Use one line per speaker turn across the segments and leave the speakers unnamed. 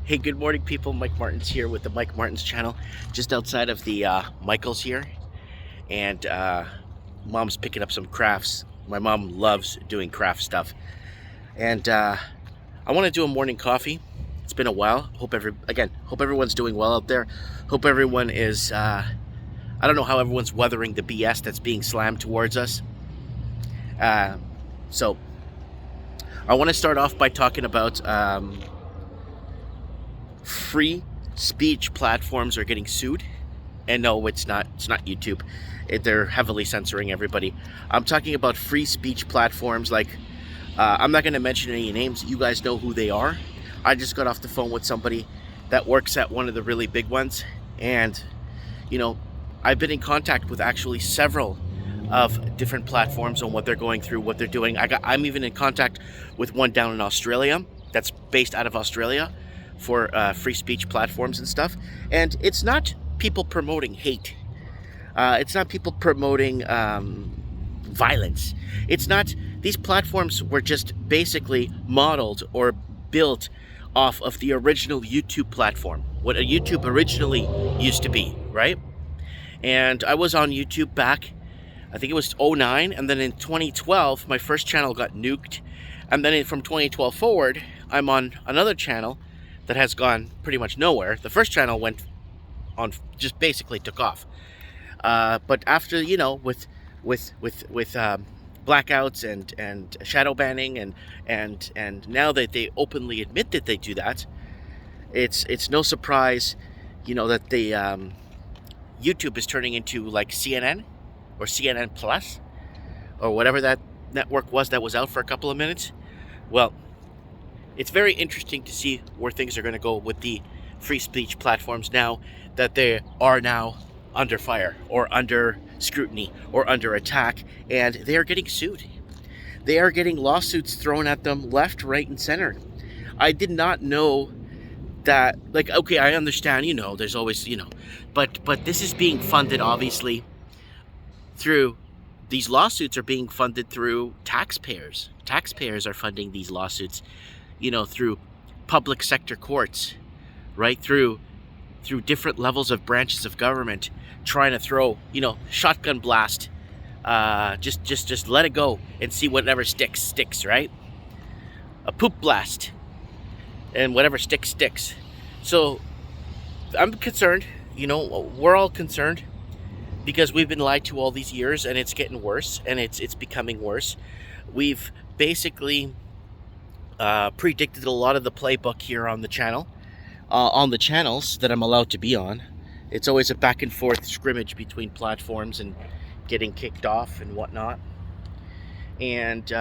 Hey, good morning, people. Mike Martin's here with the Mike Martin's channel, just outside of the Michael's here. And mom's picking up some crafts. My mom loves doing craft stuff. And I want to do a morning coffee. It's been a while. Hope everyone's doing well out there. Hope everyone is, I don't know how everyone's weathering the BS that's being slammed towards us. So I want to start off by talking about free speech platforms are getting sued. And no, it's not YouTube. They're heavily censoring everybody. I'm talking about free speech platforms like, I'm not going to mention any names. You guys know who they are. I just got off the phone with somebody that works at one of the really big ones. And, you know, I've been in contact with actually several of different platforms on what they're going through, what they're doing. I'm even in contact with one down in Australia that's based out of Australia for free speech platforms and stuff. And it's not people promoting hate. It's not people promoting violence. It's not. These platforms were just basically modeled or built off of the original YouTube platform, what a YouTube originally used to be, right? And I was on YouTube back, I think it was 2009, and then in 2012, my first channel got nuked. And then from 2012 forward, I'm on another channel that has gone pretty much nowhere. The first channel went on, just basically took off. But after, you know, with blackouts and shadow banning and now that they openly admit that they do that, it's no surprise, you know, that the YouTube is turning into like CNN or CNN Plus or whatever that network was that was out for a couple of minutes. Well, it's very interesting to see where things are going to go with the free speech platforms now that they are now under fire or under scrutiny or under attack, and they are getting sued. They are getting lawsuits thrown at them left, right, and center. I did not know that. Like, okay, I understand, you know, there's always, you know, but this is being funded obviously through, these lawsuits are being funded through taxpayers. Taxpayers are funding these lawsuits, you know, through public sector courts, right, through different levels of branches of government, trying to throw, you know, shotgun blast, just let it go and see whatever sticks, right? A poop blast, and whatever sticks. So I'm concerned, you know, we're all concerned because we've been lied to all these years, and it's getting worse, and it's becoming worse. We've basically predicted a lot of the playbook here on the channel, on the channels that I'm allowed to be on. It's always a back and forth scrimmage between platforms and getting kicked off and whatnot. And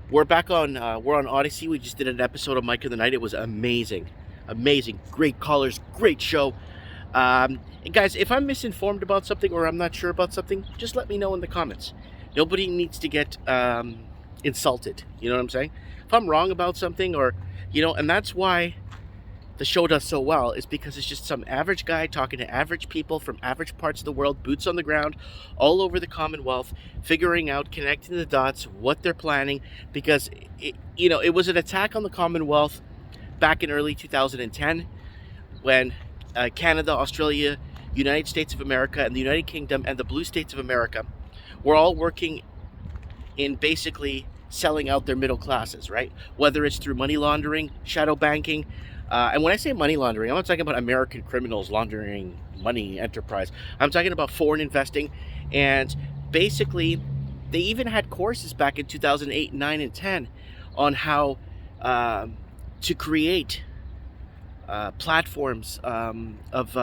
we're back on, we're on Odyssey. We just did an episode of Mike of the Night. It was amazing. Great callers, great show. And guys, if I'm misinformed about something or I'm not sure about something, just let me know in the comments. Nobody needs to get insulted. You know what I'm saying? If I'm wrong about something, or, you know, and that's why the show does so well, is because it's just some average guy talking to average people from average parts of the world, boots on the ground, all over the Commonwealth, figuring out, connecting the dots, what they're planning, because, you know, it was an attack on the Commonwealth back in early 2010 when Canada, Australia, United States of America, and the United Kingdom, and the Blue States of America were all working in basically selling out their middle classes, right? Whether it's through money laundering, shadow banking, and when I say money laundering, I'm not talking about American criminals laundering money enterprise. I'm talking about foreign investing. And basically, they even had courses back in 2008, 9, and 10 on how to create platforms of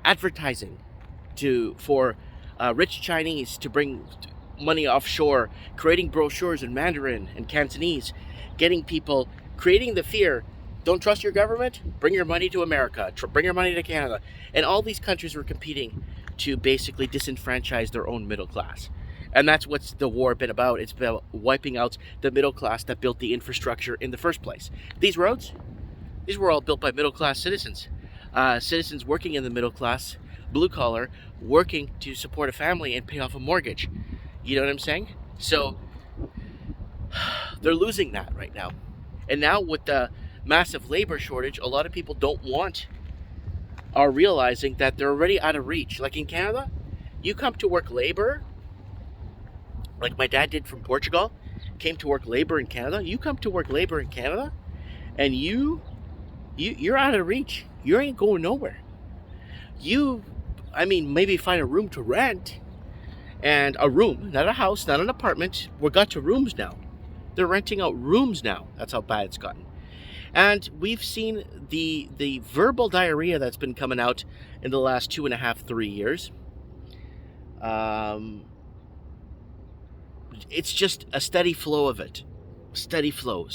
advertising for rich Chinese to bring money offshore, creating brochures in Mandarin and Cantonese, getting people, creating the fear, don't trust your government, bring your money to America, bring your money to Canada. And all these countries were competing to basically disenfranchise their own middle class. And that's what's the war been about. It's about wiping out the middle class that built the infrastructure in the first place. These roads, these were all built by middle class citizens. Citizens working in the middle class, blue collar, working to support a family and pay off a mortgage. You know what I'm saying? So they're losing that right now. And now with the massive labor shortage, a lot of people are realizing that they're already out of reach. Like in Canada, you come to work labor, like my dad did from Portugal, came to work labor in Canada. You come to work labor in Canada, and you're out of reach. You ain't going nowhere. Maybe find a room to rent, and a room, not a house, not an apartment. We got to rooms now. They're renting out rooms now. That's how bad it's gotten. And we've seen the verbal diarrhea that's been coming out in the last 2.5, 3 years. It's just a steady flow of it. Steady flow.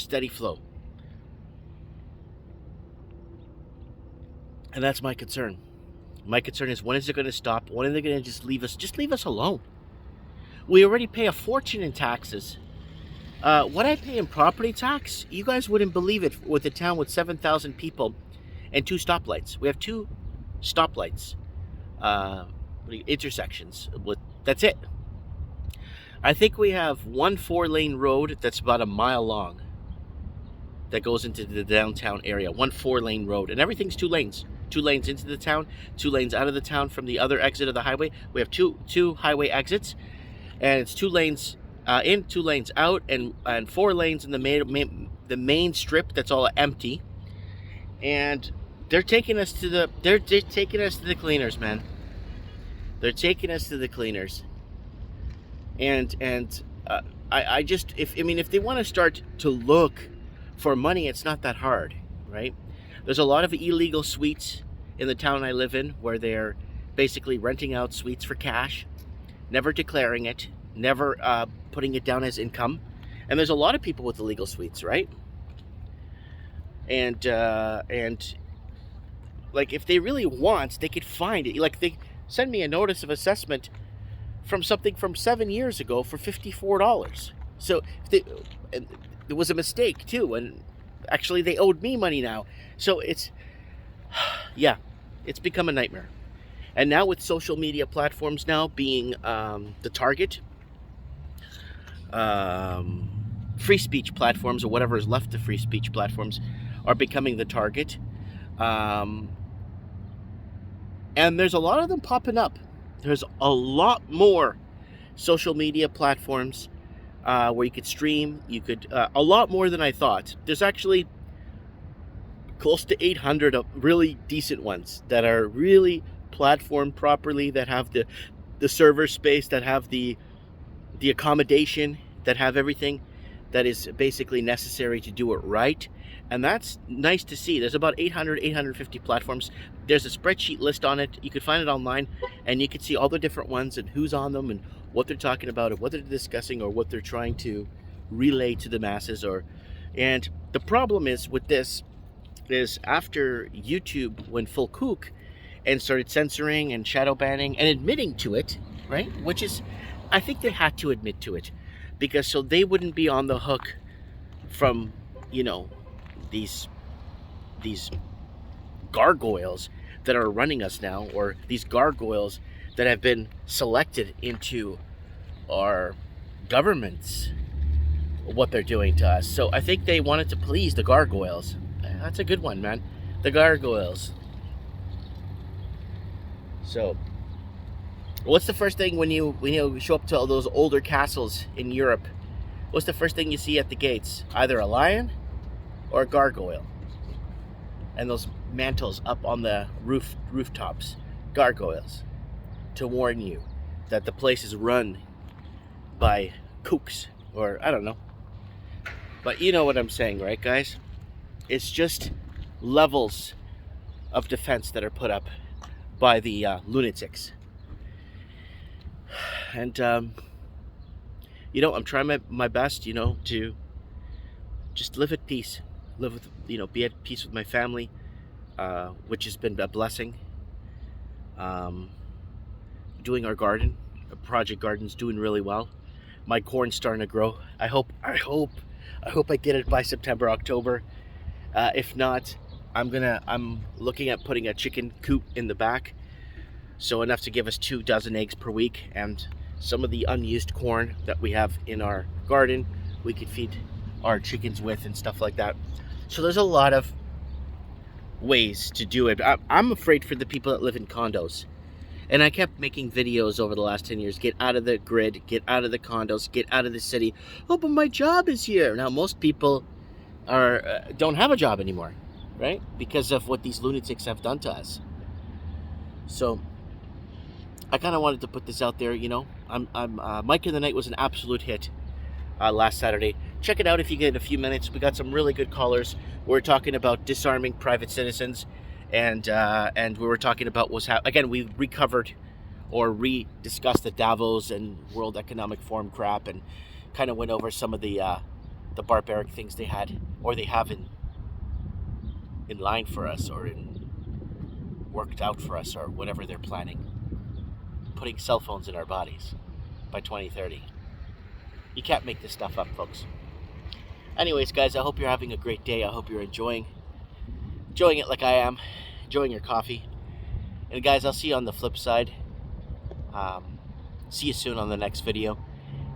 And that's my concern. My concern is, when is it going to stop? When are they going to just leave us alone? We already pay a fortune in taxes. What I pay in property tax, you guys wouldn't believe it, with a town with 7,000 people and 2 stoplights. We have 2 stoplights, intersections. That's it. I think we have 1 4-lane road that's about a mile long that goes into the downtown area. 1 4-lane road, and everything's 2 lanes. 2 lanes into the town, 2 lanes out of the town from the other exit of the highway. We have two highway exits, and it's 2 lanes in, 2 lanes out, and 4 lanes in the main strip that's all empty. And they're taking us to the cleaners, man. They're taking us to the cleaners. And if they want to start to look for money, it's not that hard, right? There's a lot of illegal suites in the town I live in, where they're basically renting out suites for cash, never declaring it, never putting it down as income. And there's a lot of people with illegal suites, right? And like, if they really want, they could find it. Like, they send me a notice of assessment from something from 7 years ago for $54. So there was a mistake too, and actually they owed me money now. So it's become a nightmare. And now with social media platforms now being the target, free speech platforms, or whatever is left of free speech platforms, are becoming the target. And there's a lot of them popping up. There's a lot more social media platforms where you could stream. You could a lot more than I thought. There's actually close to 800 really decent ones that are really platformed properly, that have the server space, that have the accommodation, that have everything that is basically necessary to do it right. And that's nice to see. There's about 850 platforms. There's a spreadsheet list on it. You can find it online, and you can see all the different ones and who's on them and what they're talking about, or what they're discussing, or what they're trying to relay to the masses. And the problem is with this is, after YouTube went full kook and started censoring and shadow banning and admitting to it, right? Which is, I think they had to admit to it, because so they wouldn't be on the hook from, these gargoyles that are running us now, or these gargoyles that have been selected into our governments, what they're doing to us. So I think they wanted to please the gargoyles. That's a good one, man. The gargoyles. So what's the first thing when you show up to all those older castles in Europe? What's the first thing you see at the gates? Either a lion or a gargoyle. And those mantles up on the rooftops. Gargoyles. To warn you that the place is run by kooks, or I don't know. But you know what I'm saying, right, guys? It's just levels of defense that are put up by the lunatics. And I'm trying my best, to just live at peace, be at peace with my family, which has been a blessing. Doing our garden, our project garden's doing really well. My corn's starting to grow. I hope I get it by September, October. If not, I'm looking at putting a chicken coop in the back, so enough to give us 2 dozen eggs per week, and some of the unused corn that we have in our garden we could feed our chickens with and stuff like that. So there's a lot of ways to do it. I'm afraid for the people that live in condos. And I kept making videos over the last 10 years. Get out of the grid, get out of the condos, get out of the city. Oh, but my job is here. Now, most people don't have a job anymore, right? Because of what these lunatics have done to us. So I kind of wanted to put this out there, you know. Mike in the Night was an absolute hit last Saturday. Check it out if you get a few minutes. We got some really good callers. We're talking about disarming private citizens, and we were talking about again, we recovered or re-discussed the Davos and World Economic Forum crap, and kind of went over some of the barbaric things they had or they have in line for us, or worked out for us, or whatever they're planning. Putting cell phones in our bodies by 2030. You can't make this stuff up, folks. Anyways, guys, I hope you're having a great day. I hope you're enjoying it like I am, enjoying your coffee. And guys, I'll see you on the flip side. See you soon on the next video.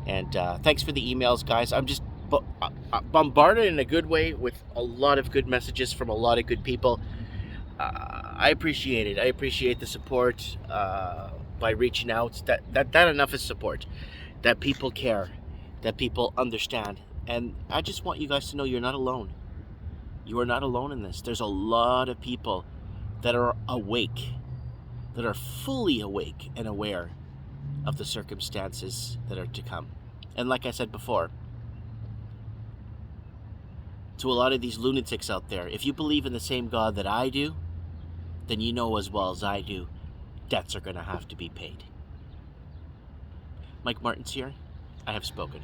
And thanks for the emails, guys. I'm just bombarded in a good way with a lot of good messages from a lot of good people. I appreciate it. I appreciate the support by reaching out. That enough is support. That people care. That people understand. And I just want you guys to know you're not alone. You are not alone in this. There's a lot of people that are awake, that are fully awake and aware of the circumstances that are to come. And like I said before, to a lot of these lunatics out there, if you believe in the same God that I do, then you know as well as I do, debts are going to have to be paid. Mike Martin's here. I have spoken.